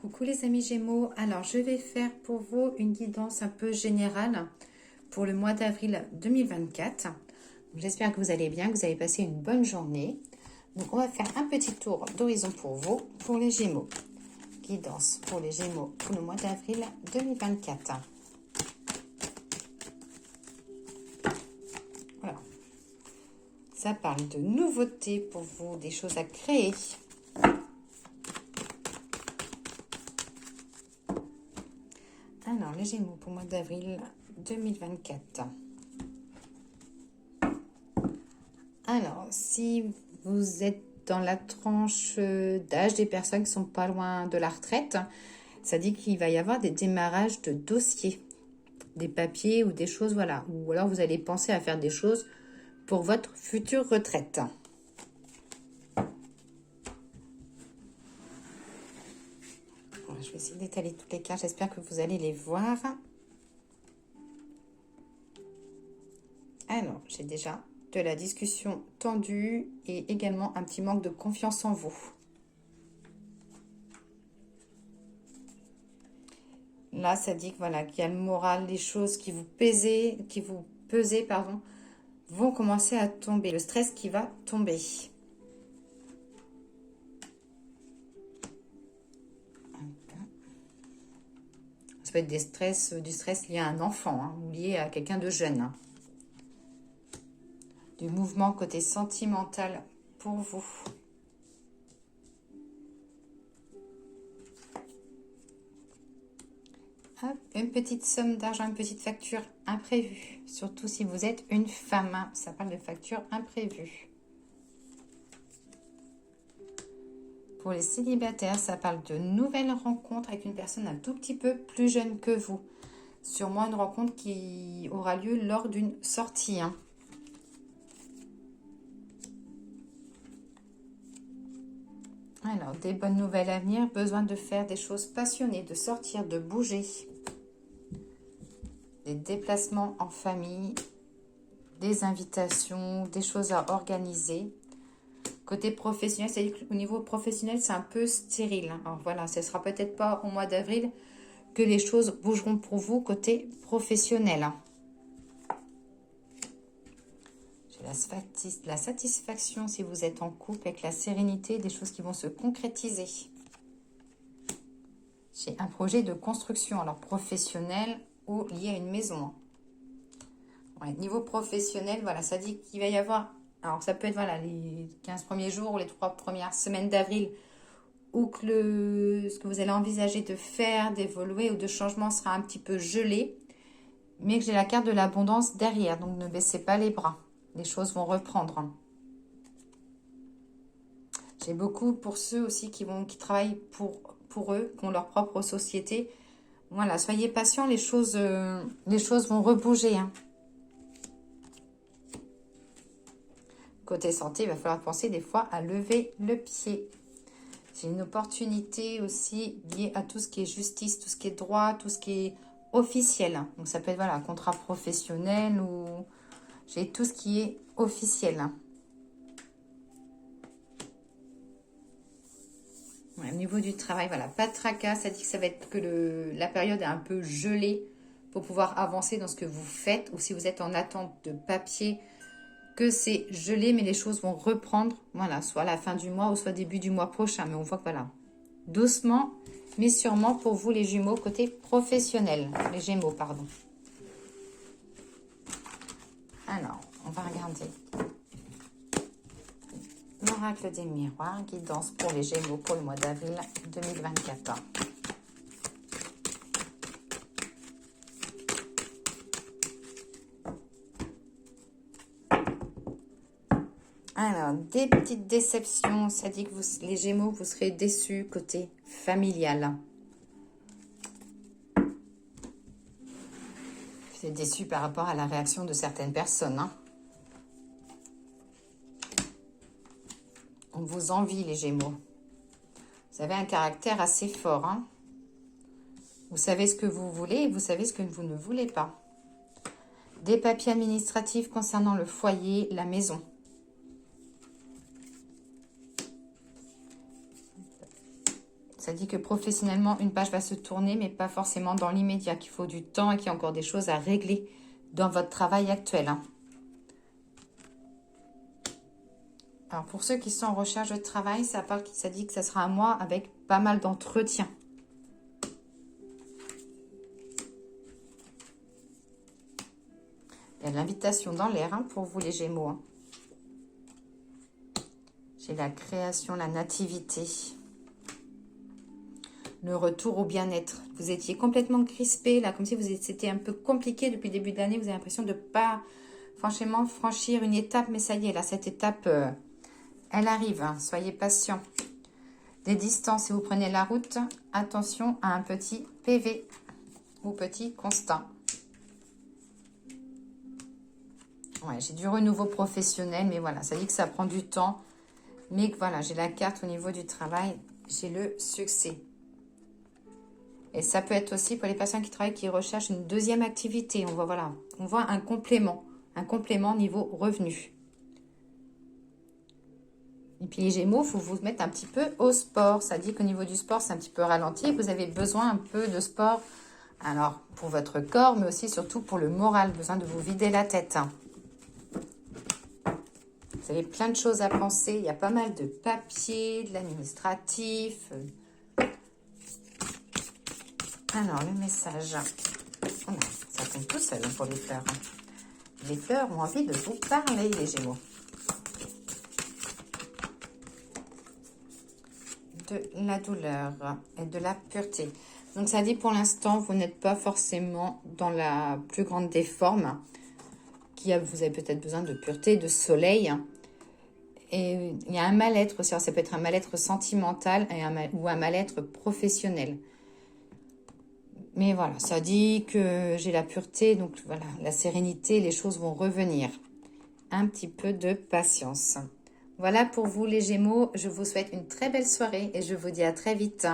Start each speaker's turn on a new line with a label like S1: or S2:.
S1: Coucou les amis Gémeaux, alors je vais faire pour vous une guidance un peu générale pour le mois d'avril 2024. J'espère que vous allez bien, que vous avez passé une bonne journée. Donc on va faire un petit tour d'horizon pour vous, pour les Gémeaux. Guidance pour les Gémeaux pour le mois d'avril 2024. Voilà. Ça parle de nouveautés pour vous, des choses à créer. Alors, les Gémeaux pour le mois d'avril 2024. Alors, si vous êtes dans la tranche d'âge des personnes qui sont pas loin de la retraite, ça dit qu'il va y avoir des démarrages de dossiers, des papiers ou des choses, voilà. Ou alors vous allez penser à faire des choses pour votre future retraite. Je vais essayer d'étaler toutes les cartes, j'espère que vous allez les voir. Alors, j'ai déjà de la discussion tendue et également un petit manque de confiance en vous. Là, ça dit que voilà, qu'il y a le moral, les choses qui vous pesaient, vont commencer à tomber. Le stress qui va tomber. Ça peut être du stress lié à un enfant ou lié à quelqu'un de jeune. Du mouvement côté sentimental pour vous. Hop, une petite somme d'argent, une petite facture imprévue. Surtout si vous êtes une femme. Ça parle de facture imprévue. Pour les célibataires, ça parle de nouvelles rencontres avec une personne un tout petit peu plus jeune que vous. Sûrement une rencontre qui aura lieu lors d'une sortie. Alors, des bonnes nouvelles à venir. Besoin de faire des choses passionnées, de sortir, de bouger. Des déplacements en famille, des invitations, des choses à organiser. Côté professionnel, c'est-à-dire qu'au niveau professionnel, c'est un peu stérile. Alors voilà, ce ne sera peut-être pas au mois d'avril que les choses bougeront pour vous côté professionnel. J'ai la satisfaction si vous êtes en couple avec la sérénité, des choses qui vont se concrétiser. J'ai un projet de construction, alors professionnel ou lié à une maison. Ouais, niveau professionnel, voilà, ça dit qu'il va y avoir... Alors, ça peut être voilà, les 15 premiers jours ou les 3 premières semaines d'avril où que ce que vous allez envisager de faire, d'évoluer ou de changement sera un petit peu gelé. Mais que j'ai la carte de l'abondance derrière. Donc, ne baissez pas les bras. Les choses vont reprendre. J'ai beaucoup pour ceux aussi qui travaillent pour eux, qui ont leur propre société. Voilà, soyez patients, les choses vont rebouger. Côté santé, il va falloir penser des fois à lever le pied. J'ai une opportunité aussi liée à tout ce qui est justice, tout ce qui est droit, tout ce qui est officiel. Donc ça peut être voilà, un contrat professionnel ou j'ai tout ce qui est officiel. Ouais, au niveau du travail, voilà, pas de tracas. Ça dit que ça va être que la période est un peu gelée pour pouvoir avancer dans ce que vous faites ou si vous êtes en attente de papier, que c'est gelé, mais les choses vont reprendre, voilà, soit à la fin du mois ou soit début du mois prochain. Mais on voit que voilà, doucement, mais sûrement pour vous les Gémeaux, côté professionnel. Les Gémeaux, pardon. Alors, on va regarder. L'oracle des miroirs, guidance pour les Gémeaux pour le mois d'avril 2024. Alors, des petites déceptions. Ça dit que vous, les Gémeaux, vous serez déçus côté familial. Vous êtes déçus par rapport à la réaction de certaines personnes. On vous envie, les Gémeaux. Vous avez un caractère assez fort. Vous savez ce que vous voulez et vous savez ce que vous ne voulez pas. Des papiers administratifs concernant le foyer, la maison. Ça dit que professionnellement, une page va se tourner, mais pas forcément dans l'immédiat, qu'il faut du temps et qu'il y a encore des choses à régler dans votre travail actuel. Hein. Alors, pour ceux qui sont en recherche de travail, ça dit que ça sera un mois avec pas mal d'entretiens. Il y a de l'invitation dans l'air hein, pour vous les Gémeaux. Hein. J'ai la création, la nativité. Le retour au bien-être. Vous étiez complètement crispé, là, comme si c'était un peu compliqué depuis le début de l'année. Vous avez l'impression de ne pas, franchement, franchir une étape. Mais ça y est, là, cette étape, elle arrive. Hein. Soyez patient. Des distances, si vous prenez la route, attention à un petit PV ou petit constat. Ouais, j'ai du renouveau professionnel, mais voilà, ça dit que ça prend du temps. Mais que voilà, j'ai la carte au niveau du travail, j'ai le succès. Et ça peut être aussi pour les personnes qui travaillent, qui recherchent une deuxième activité. On voit, voilà, on voit un complément niveau revenu. Et puis les Gémeaux, il faut vous mettre un petit peu au sport. Ça dit qu'au niveau du sport, c'est un petit peu ralenti. Vous avez besoin un peu de sport, alors pour votre corps, mais aussi surtout pour le moral. Besoin de vous vider la tête. Vous avez plein de choses à penser. Il y a pas mal de papiers, de l'administratif. Alors, le message. Oh non, ça tombe tout seul pour les fleurs. Les fleurs ont envie de vous parler, les Gémeaux. De la douleur et de la pureté. Donc, ça dit pour l'instant, vous n'êtes pas forcément dans la plus grande des formes. Vous avez peut-être besoin de pureté, de soleil. Et il y a un mal-être aussi. Alors, ça peut être un mal-être sentimental ou un mal-être professionnel. Mais voilà, ça dit que j'ai la pureté, donc voilà, la sérénité, les choses vont revenir. Un petit peu de patience. Voilà pour vous les Gémeaux, je vous souhaite une très belle soirée et je vous dis à très vite.